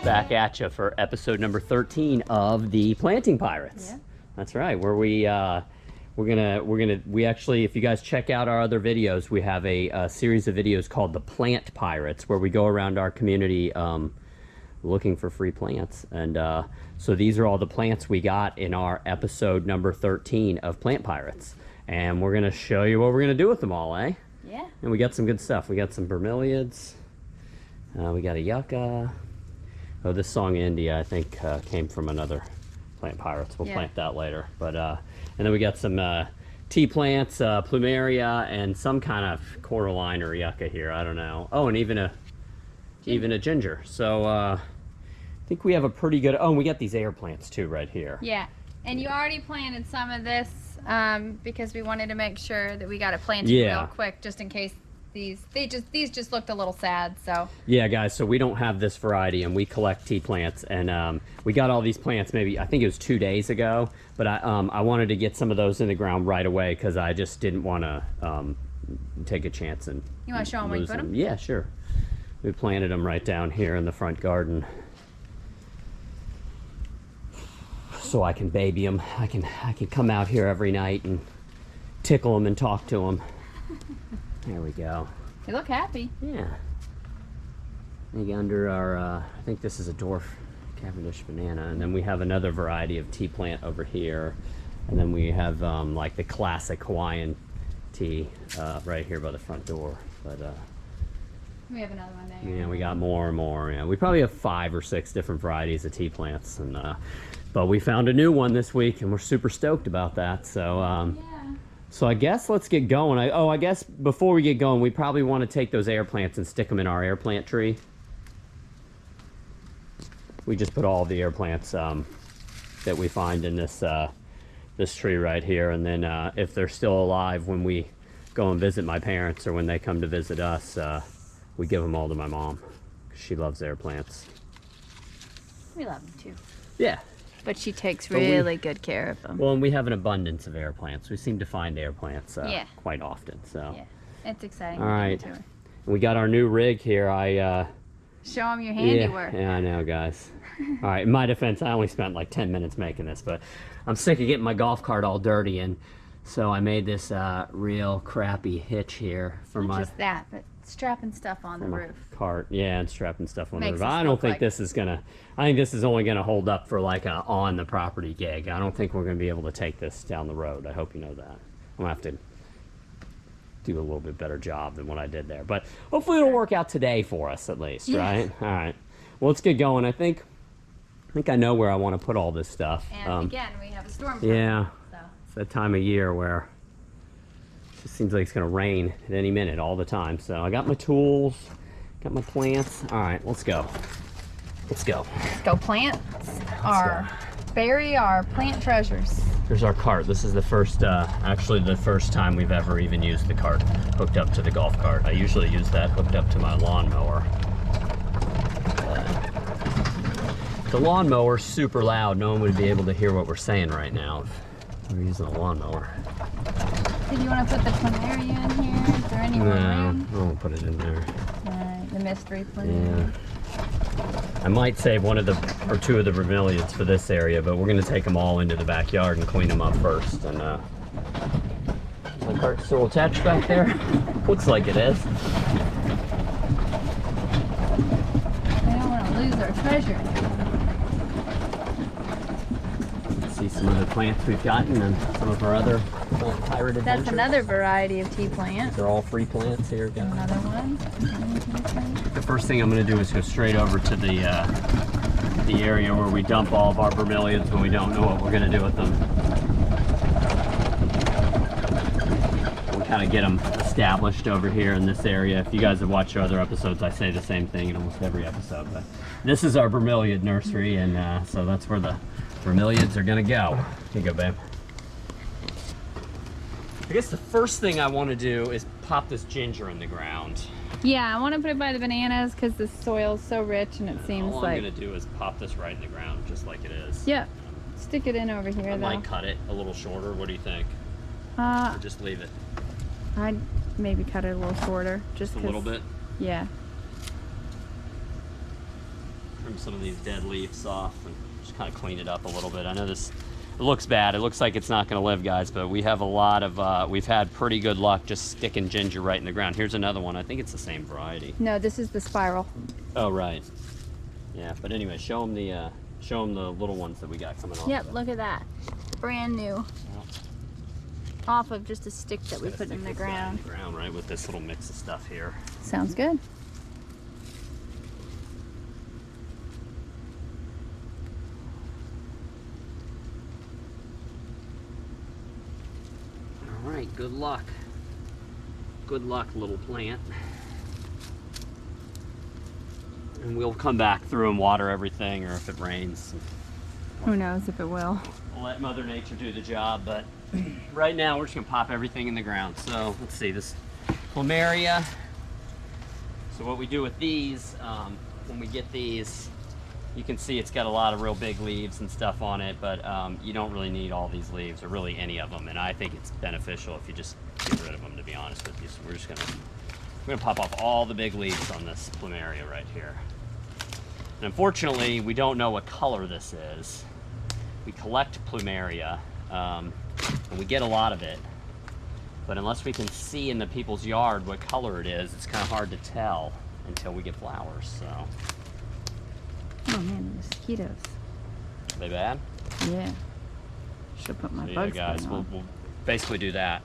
Back at you for episode number 13 of the Planting Pirates. Yeah. That's right. Where we actually, if you guys check out our other videos, we have a series of videos called the Plant Pirates, where we go around our community looking for free plants. And so these are all the plants we got in our episode number 13 of Plant Pirates, and we're gonna show you what we're gonna do with them all, eh? Yeah. And we got some good stuff. We got some bromeliads. We got a yucca. Oh, this song India, I think, came from another Plant Pirates. We'll plant that later. But and then we got some tea plants, plumeria, and some kind of coralline or yucca here. I don't know. Oh, and even a ginger. So I think we have a pretty good. Oh, and we got these air plants too right here. Yeah, and you already planted some of this because we wanted to make sure that we got it planted real quick, just in case. These just looked a little sad, so. Yeah, guys, so we don't have this variety, and we collect tea plants, and we got all these plants maybe, I think it was 2 days ago, but I wanted to get some of those in the ground right away because I just didn't want to take a chance and You want to show them where you put them? Yeah, sure. We planted them right down here in the front garden. So I can baby them. I can come out here every night and tickle them and talk to them. There we go. They look happy. Yeah. I think under our, I think this is a dwarf Cavendish banana, and then we have another variety of tea plant over here, and then we have like the classic Hawaiian tea right here by the front door. But we have another one there. yeah, we got more and more. Yeah, we probably have 5 or 6 different varieties of tea plants, and but we found a new one this week, and we're super stoked about that. So. Yeah. So I guess let's get going. I guess before we get going, we probably want to take those air plants and stick them in our air plant tree. We just put all of the air plants that we find in this this tree right here, and then if they're still alive when we go and visit my parents or when they come to visit us, we give them all to my mom. She loves air plants. We love them too. Yeah. But she takes really good care of them. Well, and we have an abundance of air plants. We seem to find air plants quite often. So. Yeah, it's exciting. All right. We got our new rig here. Show them your handiwork. Yeah, I know, guys. All right, in my defense, I only spent like 10 minutes making this, but I'm sick of getting my golf cart all dirty, and so I made this real crappy hitch here for Not my. just that, but strapping stuff on the roof. Cart, yeah, and strapping stuff on the Makes roof. us I don't look think like- this is gonna. I think this is only gonna hold up for like a on the property gig. I don't think we're gonna be able to take this down the road. I hope you know that. I'm gonna have to do a little bit better job than what I did there, but hopefully it'll work out today for us at least, right? All right. Well, let's get going. I think I know where I want to put all this stuff. And again, we have a storm coming. Yeah. So. It's that time of year where it just seems like it's going to rain at any minute all the time. So I got my tools, got my plants. All right, let's go. Let's go. Let's go plant bury our plant treasures. Here's our cart. This is the first, actually the first time we've ever even used the cart hooked up to the golf cart. I usually use that hooked up to my lawnmower. The lawnmower's super loud. No one would be able to hear what we're saying right now if we're using a lawnmower. Did you want to put the plumeria in here? Is there any more room? I won't put it in there. The mystery plumeria. Yeah. I might save one of the, or 2 of the bromeliads for this area, but we're gonna take them all into the backyard and clean them up first. And my cart's still attached back there. Looks like it is. We don't want to lose our treasure. See some of the plants we've gotten and some of our other plant pirate adventures. That's another variety of tea plant. They're all free plants here, guys. Another one. The first thing I'm going to do is go straight over to the area where we dump all of our bromeliads when we don't know what we're going to do with them. We kind of get them established over here in this area. If you guys have watched our other episodes, I say the same thing in almost every episode. But this is our bromeliad nursery, and so that's where the bromeliads are going to go. Here you go, babe. I guess the first thing I want to do is pop this ginger in the ground. Yeah, I want to put it by the bananas because the soil's so rich and it seems all like... I'm going to do is pop this right in the ground just like it is. Yeah, just stick it in over here, I though. might cut it a little shorter. What do you think? Or just leave it? I'd maybe cut it a little shorter. Just a little bit? Yeah. Trim some of these dead leaves off and just kind of clean it up a little bit. I know this, it looks bad. It looks like it's not going to live, guys, but we have a lot of, we've had pretty good luck just sticking ginger right in the ground. Here's another one. I think it's the same variety. No, this is the spiral. Oh, right. Yeah, but anyway, show them the little ones that we got coming off. Yep, look at that. Brand new. Yep. Off of just a stick that we put in the ground. Right, with this little mix of stuff here. Sounds good. All right, good luck. Good luck, little plant. And we'll come back through and water everything, or if it rains. Who knows if it will. We'll let Mother Nature do the job, but right now we're just gonna pop everything in the ground. So let's see, this plumeria. So what we do with these, when we get these, you can see it's got a lot of real big leaves and stuff on it, but you don't really need all these leaves, or really any of them. And I think it's beneficial if you just get rid of them, to be honest with you. So we're gonna pop off all the big leaves on this plumeria right here. And unfortunately, we don't know what color this is. We collect plumeria, and we get a lot of it. But unless we can see in the people's yard what color it is, it's kind of hard to tell until we get flowers, so. Oh man, the mosquitoes. Are they bad? Yeah. Should put my So bug yeah, guys, spray on. we'll basically do that.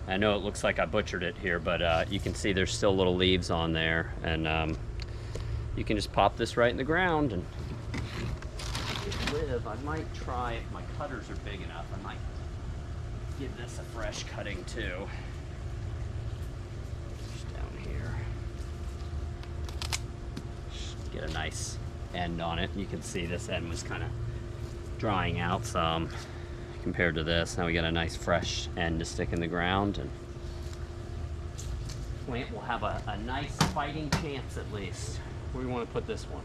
I know it looks like I butchered it here, but you can see there's still little leaves on there, and you can just pop this right in the ground and live. I might try, if my cutters are big enough, I might give this a fresh cutting too. Just down here. Just get a nice end on it. You can see this end was kind of drying out some compared to this. Now we got a nice fresh end to stick in the ground, and plant will have a nice fighting chance at least. Where do you want to put this one?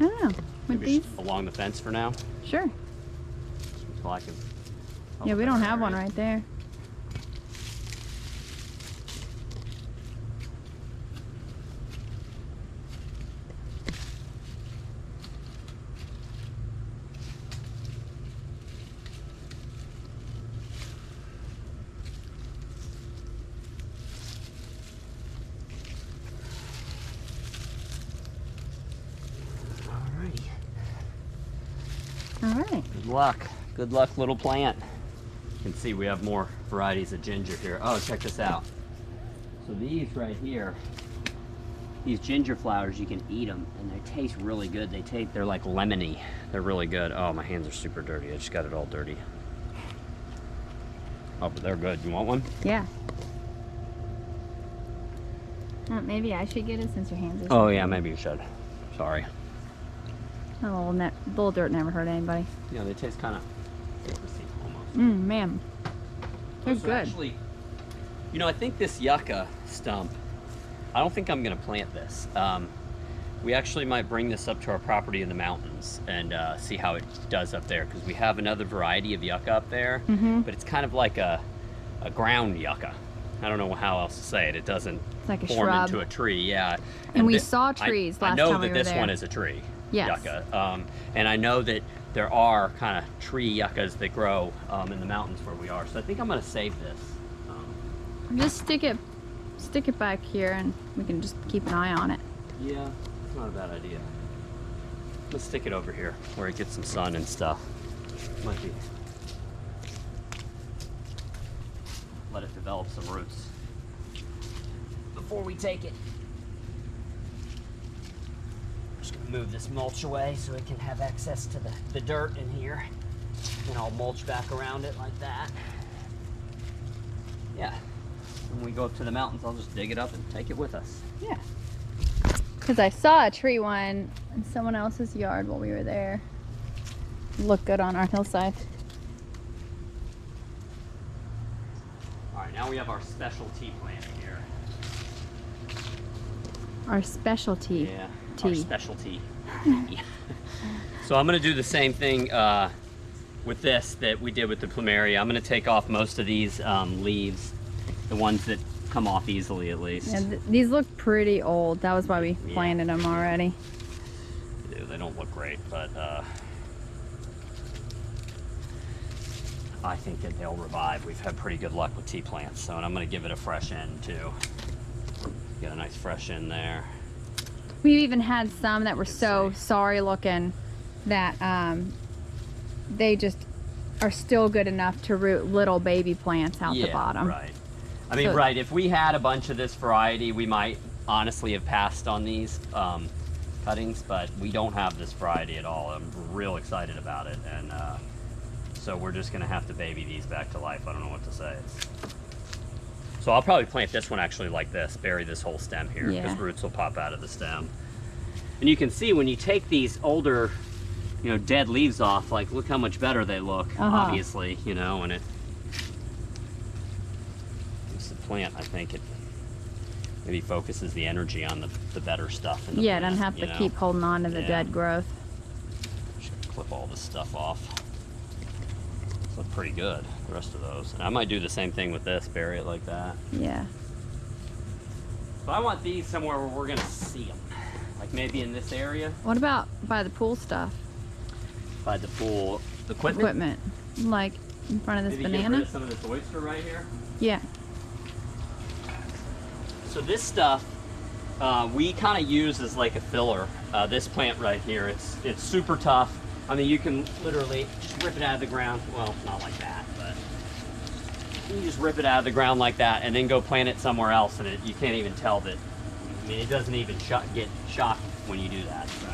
I don't know. With Maybe these? along the fence for now? Sure. So I can. Yeah, we don't have one right there. All right. Good luck. Good luck, little plant. You can see we have more varieties of ginger here. Oh, check this out. So these right here, these ginger flowers, you can eat them, and they taste really good. They're like lemony. They're really good. Oh, my hands are super dirty. I just got it all dirty. Oh, but they're good. You want one? Yeah. Maybe I should get it since your hands are Oh, yeah, maybe you should. Sorry. Oh, little dirt never hurt anybody. Yeah, they taste kind of citrusy almost. Man. They're So good. actually, you know, I think this yucca stump, I don't think I'm going to plant this. We actually might bring this up to our property in the mountains and see how it does up there, because we have another variety of yucca up there, but it's kind of like a ground yucca. I don't know how else to say it. It doesn't like a form shrub. into a tree, yeah. And we saw trees last I know time we that were this there. one is a tree. Yes. Yucca. And I know that there are kind of tree yuccas that grow in the mountains where we are. So I think I'm going to save this. Just stick it back here, and we can just keep an eye on it. Yeah, it's not a bad idea. Let's stick it over here where it gets some sun and stuff. Might be. Let it develop some roots before we take it. Just gonna move this mulch away so it can have access to the dirt in here. And I'll mulch back around it like that. Yeah. When we go up to the mountains, I'll just dig it up and take it with us. Yeah. Because I saw a tree one in someone else's yard while we were there. Looked good on our hillside. All right, now we have our specialty plant here. Our specialty. Yeah. tea. Our specialty. So I'm going to do the same thing with this that we did with the plumeria. I'm going to take off most of these leaves, the ones that come off easily at least. Yeah, these look pretty old. That was why we planted them already. They don't look great, but I think that they'll revive. We've had pretty good luck with tea plants, so and I'm going to give it a fresh end too. Get a nice fresh end there. We've even had some that were so sorry looking that they just are still good enough to root little baby plants out the bottom. Right. I mean, right, if we had a bunch of this variety, we might honestly have passed on these cuttings, but we don't have this variety at all. I'm real excited about it, and so we're just going to have to baby these back to life. I don't know what to say. So I'll probably plant this one actually like this, bury this whole stem here, because roots will pop out of the stem. And you can see when you take these older, you know, dead leaves off, like look how much better they look, obviously, you know, and it's the plant, I think it maybe focuses the energy on the better stuff. In the plant, don't have to keep holding on to the dead growth. Just clip all this stuff off. Look pretty good, the rest of those. And I might do the same thing with this, bury it like that. Yeah. But I want these somewhere where we're gonna see them. Like maybe in this area. What about by the pool stuff? By the pool, the equipment? Like in front of this maybe banana? Get rid of some of this oyster right here. Yeah. So this stuff, we kind of use as like a filler. This plant right here, it's super tough. I mean, you can literally just rip it out of the ground. Well, not like that, but you can just rip it out of the ground like that and then go plant it somewhere else, and you can't even tell that. I mean, it doesn't even get shocked when you do that. So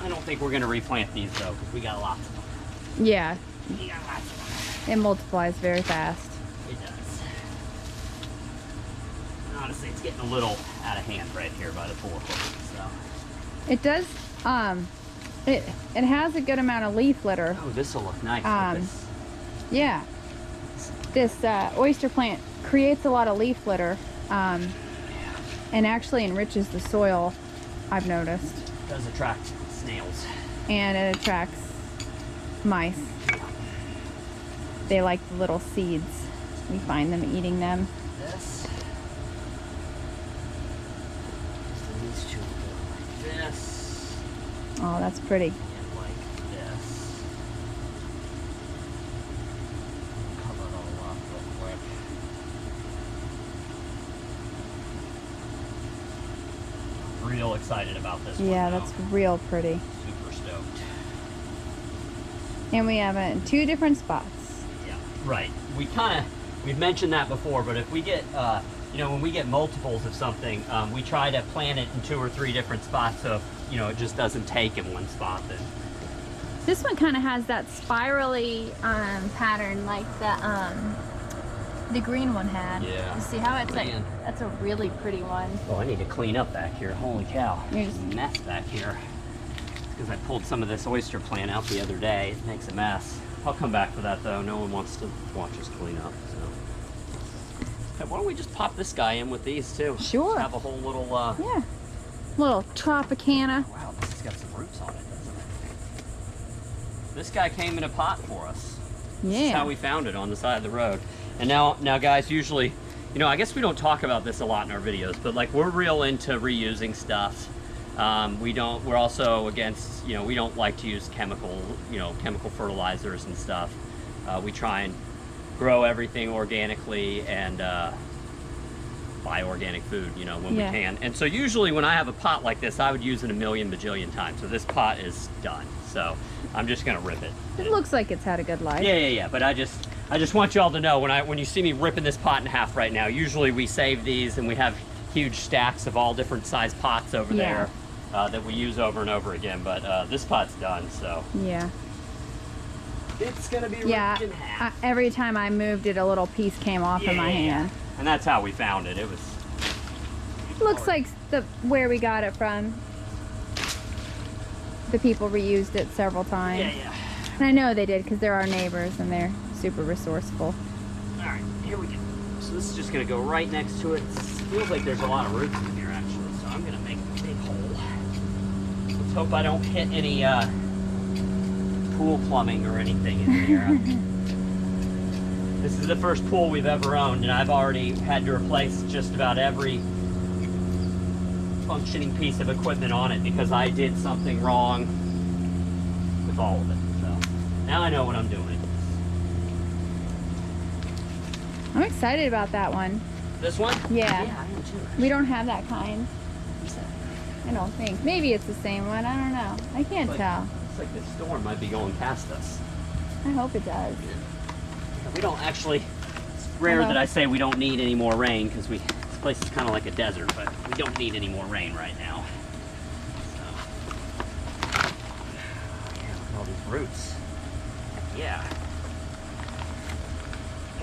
I don't think we're going to replant these though, because we got lots of them. Yeah. We got lots of them. It multiplies very fast. It does. Honestly, it's getting a little out of hand right here by the pool equipment. So it does. It has a good amount of leaf litter. oh, this will look nice. With this. Yeah. This oyster plant creates a lot of leaf litter, and actually enriches the soil, I've noticed. It does attract snails. And it attracts mice. They like the little seeds. We find them eating them. This. These two go like this. Oh, that's pretty. And like this. Cover it all up real quick. Real excited about this one. Yeah, though. that's real pretty. Super stoked. And we have it in 2 different spots. Yeah, right. We've mentioned that before, but if we get, you know, when we get multiples of something, we try to plant it in 2 or 3 different spots, so you know, it just doesn't take in one spot then. This one kind of has that spirally pattern like the green one had. Yeah. You see how it's Man. like, that's a really pretty one. Oh, I need to clean up back here. Holy cow. You're There's a mess back here. Because I pulled some of this oyster plant out the other day. It makes a mess. I'll come back for that though. No one wants to watch us clean up. So. Hey, why don't we just pop this guy in with these too? Sure. Just have a whole little Yeah. Little Tropicana. wow, this has got some roots on it, doesn't it? This guy came in a pot for us. Yeah. This is how we found it on the side of the road. And now guys, usually, you know, I guess we don't talk about this a lot in our videos, but like we're real into reusing stuff. We're also against, you know, we don't like to use chemical fertilizers and stuff. We try and grow everything organically and buy organic food, you know, when we can. And so usually when I have a pot like this, I would use it a million bajillion times. So this pot is done. So I'm just gonna rip it. It looks like it's had a good life. Yeah. But I just want y'all to know when you see me ripping this pot in half right now, usually we save these and we have huge stacks of all different size pots over there that we use over and over again. But this pot's done, so. Yeah. It's gonna be ripped in half. Every time I moved it, a little piece came off in my hand. And that's how we found it. It was. Looks like where we got it from. The people reused it several times. Yeah. And I know they did because they're our neighbors and they're super resourceful. All right, here we go. So this is just gonna go right next to it. It feels like there's a lot of roots in here actually, so I'm gonna make a big hole. hope I don't hit any pool plumbing or anything in here. This is the first pool we've ever owned, and I've already had to replace just about every functioning piece of equipment on it because I did something wrong with all of it. So now I know what I'm doing. I'm excited about that one. This one? Yeah. Yeah, I am too. We don't have that kind. I don't think. Maybe it's the same one. I don't know. I can't tell. It's like this storm might be going past us. I hope it does. We don't actually, it's rare that I say we don't need any more rain because this place is kind of like a desert, but we don't need any more rain right now. So, yeah, look at all these roots. Yeah.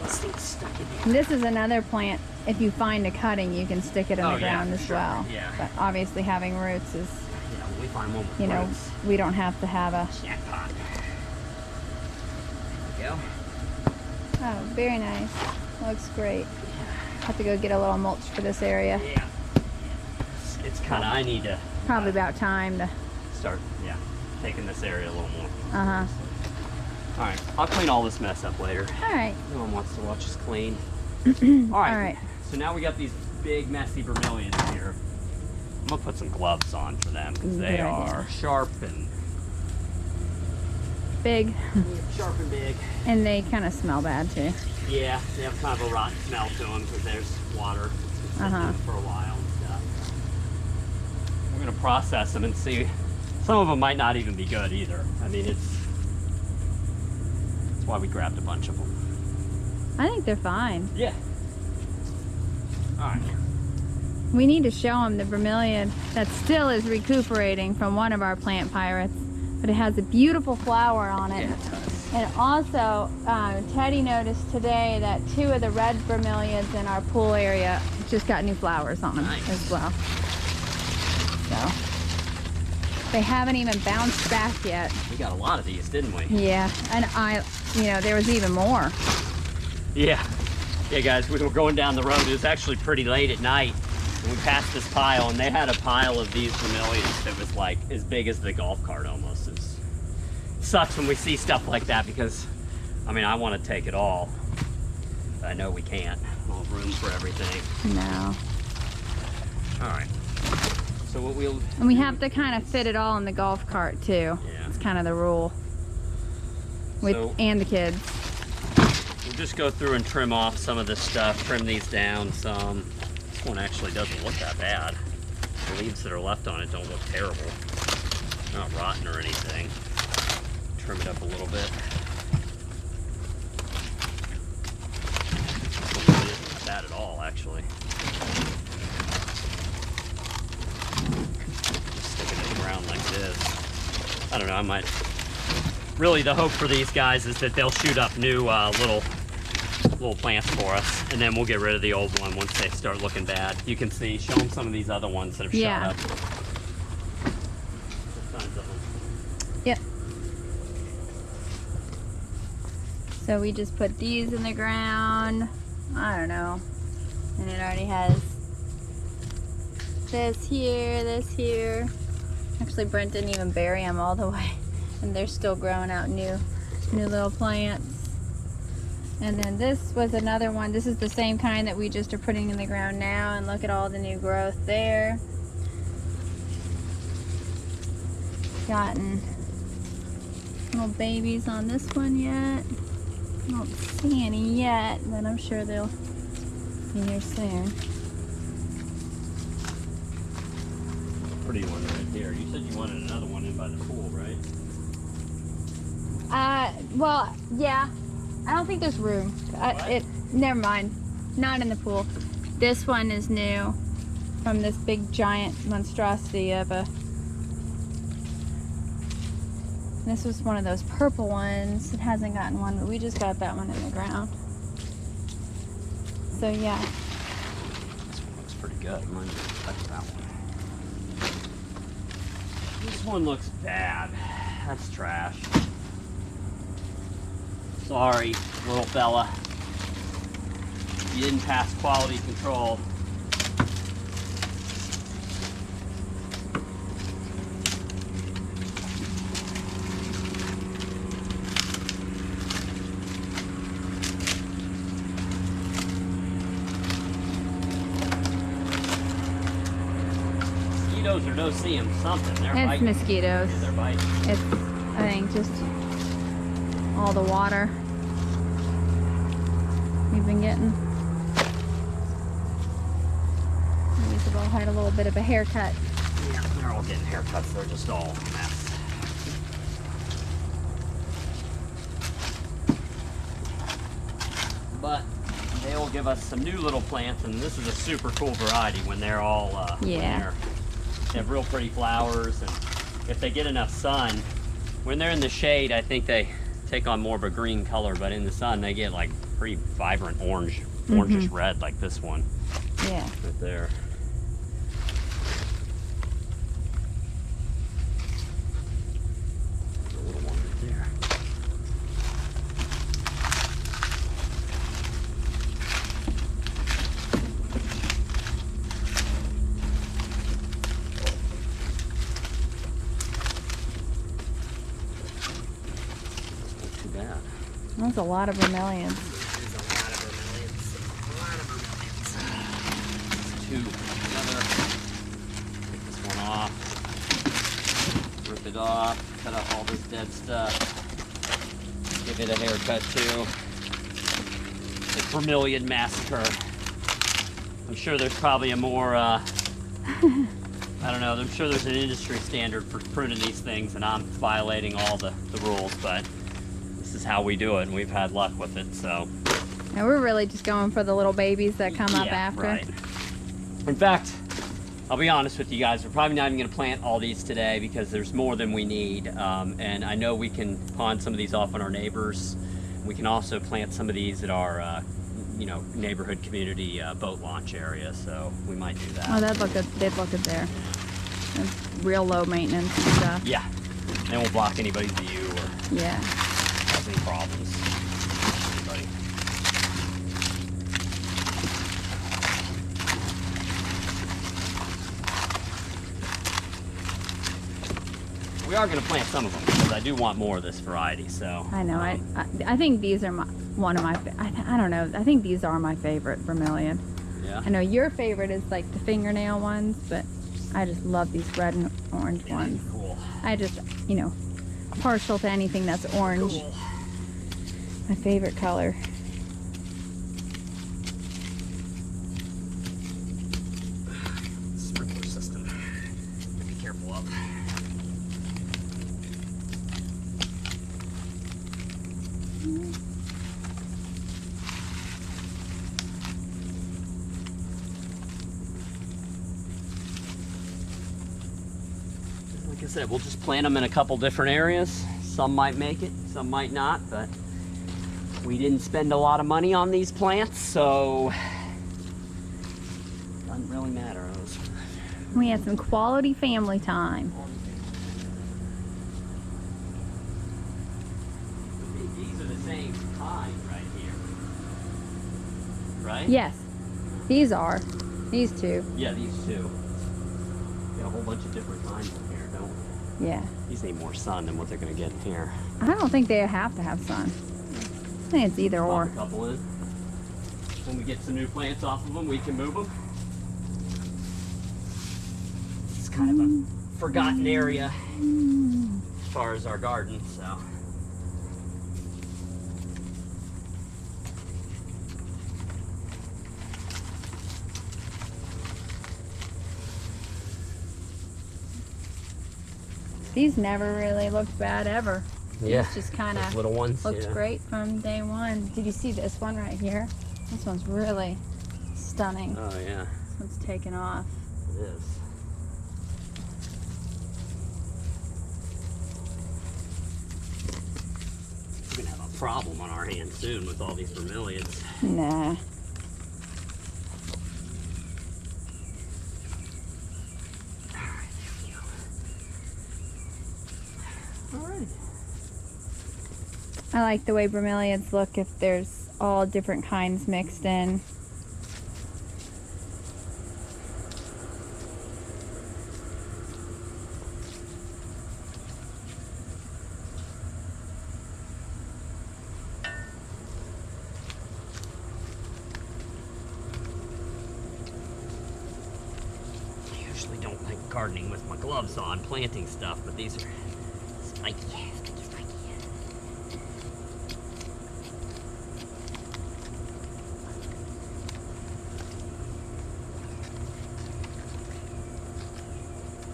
This thing's stuck in here. And this is another plant. If you find a cutting, you can stick it in the ground as well. Yeah. But obviously having roots is, Yeah, when we find one with you know, roots. we don't have to have a... Jackpot. There we go. Oh, very nice. Looks great. Have to go get a little mulch for this area. Yeah. It's kind of, I need to Probably about time to... start, taking this area a little more. Uh-huh. All right, I'll clean all this mess up later. All right. No one wants to watch us clean. All right. So now we got these big, messy bromeliads here. I'm gonna put some gloves on for them because they are sharp and big. Sharp and big. And they kind of smell bad too. Yeah, they have kind of a rotten smell to them because there's water sitting in them for a while and stuff. We're gonna process them and see. Some of them might not even be good either. I mean, that's why we grabbed a bunch of them. I think they're fine. Yeah. All right. We need to show them the bromeliad that still is recuperating from one of our plant pirates, but it has a beautiful flower on it. Yeah, it does. And also, Teddy noticed today that 2 of the red bromeliads in our pool area just got new flowers on them as well. So they haven't even bounced back yet. We got a lot of these, didn't we? Yeah, and there was even more. Yeah. Yeah, guys, we were going down the road. It was actually pretty late at night. And we passed this pile, and they had a pile of these bromeliads that was like as big as the golf cart almost. It sucks when we see stuff like that because, I mean, I want to take it all. But I know we can't. We don't have room for everything. No. All right. So what we'll... And we have to kind of fit it all in the golf cart too. Yeah. It's kind of the rule. And the kids. We'll just go through and trim off some of this stuff, trim these down some. This one actually doesn't look that bad. The leaves that are left on it don't look terrible. They're not rotten or anything. Trim it up a little bit. It really isn't bad at all, actually. Just stick it in the ground like this. I don't know, I might... Really, the hope for these guys is that they'll shoot up new little plants for us, and then we'll get rid of the old one once they start looking bad. You can see, show them some of these other ones that have shot up. Tons of them. Yep. So we just put these in the ground. I don't know. And it already has this here. Actually, Brent didn't even bury them all the way. And they're still growing out new little plants. And then this was another one. This is the same kind that we just are putting in the ground now, and look at all the new growth there. Gotten little babies on this one yet. I don't see any yet, but I'm sure they'll be here soon. Pretty one right here. You said you wanted another one in by the pool, right? Well, yeah. I don't think there's room. Never mind. Not in the pool. This one is new from this big giant monstrosity of a... This was one of those purple ones. It hasn't gotten one, but we just got that one in the ground. So yeah. This one looks pretty good. I'm going to touch that one. This one looks bad. That's trash. Sorry, little fella. You didn't pass quality control. mosquitoes or no see them, something. They're It's biting. mosquitoes. Yeah, they're biting. It's, I think, just all the water we've been getting. Isabel had a little bit of a haircut. Yeah, they're all getting haircuts. They're just all a mess. But they'll give us some new little plants, and this is a super cool variety when they're all Yeah. they have real pretty flowers, and if they get enough sun, when they're in the shade, I think they take on more of a green color, but in the sun they get like pretty vibrant orange, orangish red, like this one. Yeah. Right there. The little one right there. Not too bad. That's a lot of bromeliads. There's a lot of bromeliads. A lot of bromeliads. Two. Another. Take this one off. Rip it off. Cut up all this dead stuff. Give it a haircut too. The bromeliad massacre. I'm sure there's probably a more, I don't know, I'm sure there's an industry standard for pruning these things, and I'm violating all the rules, but this is how we do it, and we've had luck with it, so. And we're really just going for the little babies that come up Yeah, after. right. In fact, I'll be honest with you guys, we're probably not even going to plant all these today because there's more than we need, and I know we can pawn some of these off on our neighbors. We can also plant some of these at our, you know, neighborhood community boat launch area, so we might do that. Oh, that'd look good. They'd look good there. That's real low maintenance and stuff. Yeah, they won't block anybody's view or Yeah. cause any problems. Anybody. We are going to plant some of them because I do want more of this variety. So I know. I think these are one of my. I don't know. I think these are my favorite bromeliad. yeah. I know your favorite is like the fingernail ones, but I just love these red and orange ones. Cool. I just, you know, partial to anything that's orange. Cool. My favorite color. Sprinkler system. Be careful of. Like I said, we'll just plant them in a couple different areas. Some might make it, some might not, but we didn't spend a lot of money on these plants, so it doesn't really matter. We had some quality family time. These are the same kind right here, right? Yes, these are. These two. Yeah, these two. Got a whole bunch of different kinds in here, don't we? Yeah. These need more sun than what they're gonna get in here. I don't think they have to have sun. I think it's either Pop or. a couple in. When we get some new plants off of them, we can move them. It's kind of a forgotten area as far as our garden, so. These never really looked bad ever. Yeah, It's just kind those of little ones. looked Yeah. great from day one. Did you see this one right here? This one's really stunning. Oh yeah, This one's taken off. it is. We're gonna have a problem on our hands soon with all these bromeliads. Nah. Alright. I like the way bromeliads look if there's all different kinds mixed in. gardening with my gloves on, planting stuff, but these are spiky. They're spiky.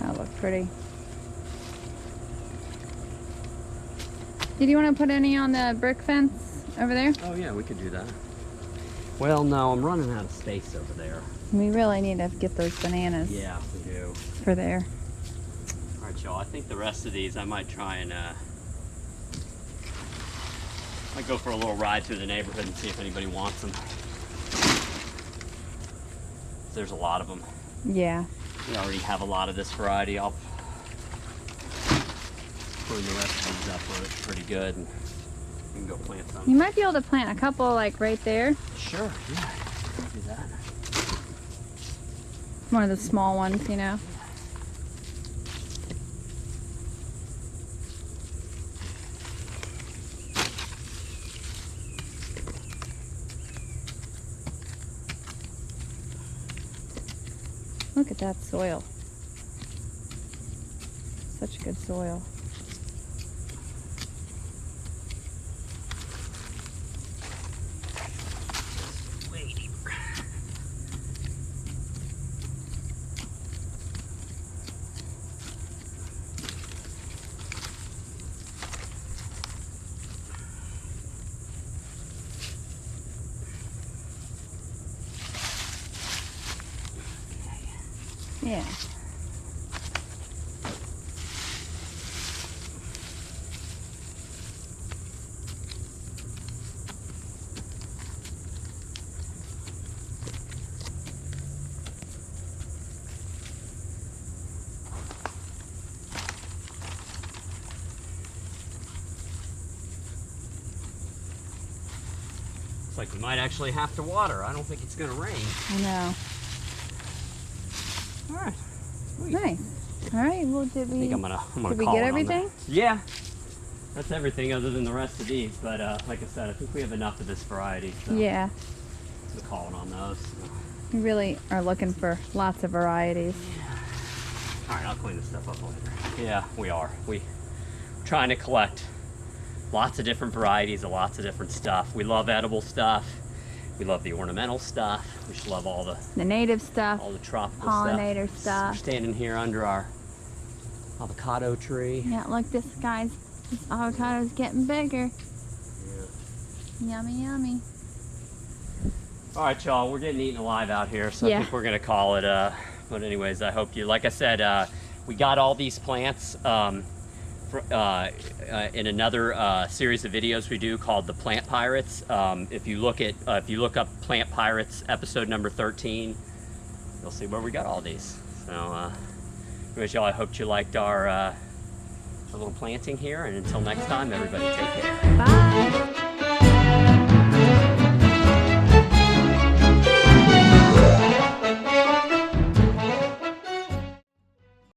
That look pretty. Did you want to put any on the brick fence over there? Oh yeah, we could do that. Well, no, I'm running out of space over there. We really need to get those bananas. Yeah, we do. For there. All right, y'all. I think the rest of these I might try and might go for a little ride through the neighborhood and see if anybody wants them. There's a lot of them. Yeah. We already have a lot of this variety. I'll prune the rest of these up where it's pretty good, and we can go plant some. You might be able to plant a couple like right there. Sure, yeah. Do that. One of the small ones, you know. Look at that soil. Such good soil. Way deeper. Yeah. Looks like we might actually have to water. I don't think it's gonna rain. I know. All right. Nice. All right. Well, did I we? think I'm gonna Did we call get it on everything? that. Yeah. That's everything other than the rest of these. But like I said, I think we have enough of this variety. So Yeah. we'll call it on those. We really are looking for lots of varieties. All right, I'll clean this stuff up later. Yeah, we are. We're trying to collect lots of different varieties of lots of different stuff. We love edible stuff. We love the ornamental stuff. We just love all the native stuff. all the tropical Pollinator stuff. stuff. We're standing here under our avocado tree. Yeah, look, this avocado's getting bigger. Yeah. Yummy, yummy. All right, y'all, we're getting eaten alive out here, so Yeah. I think we're gonna call it. But anyways, I hope you, like I said, we got all these plants in another series of videos we do called the Plant Pirates. If you look up Plant Pirates episode number 13, you'll see where we got all these. So, anyways, y'all, I hope you liked our little planting here, and until next time, everybody take care.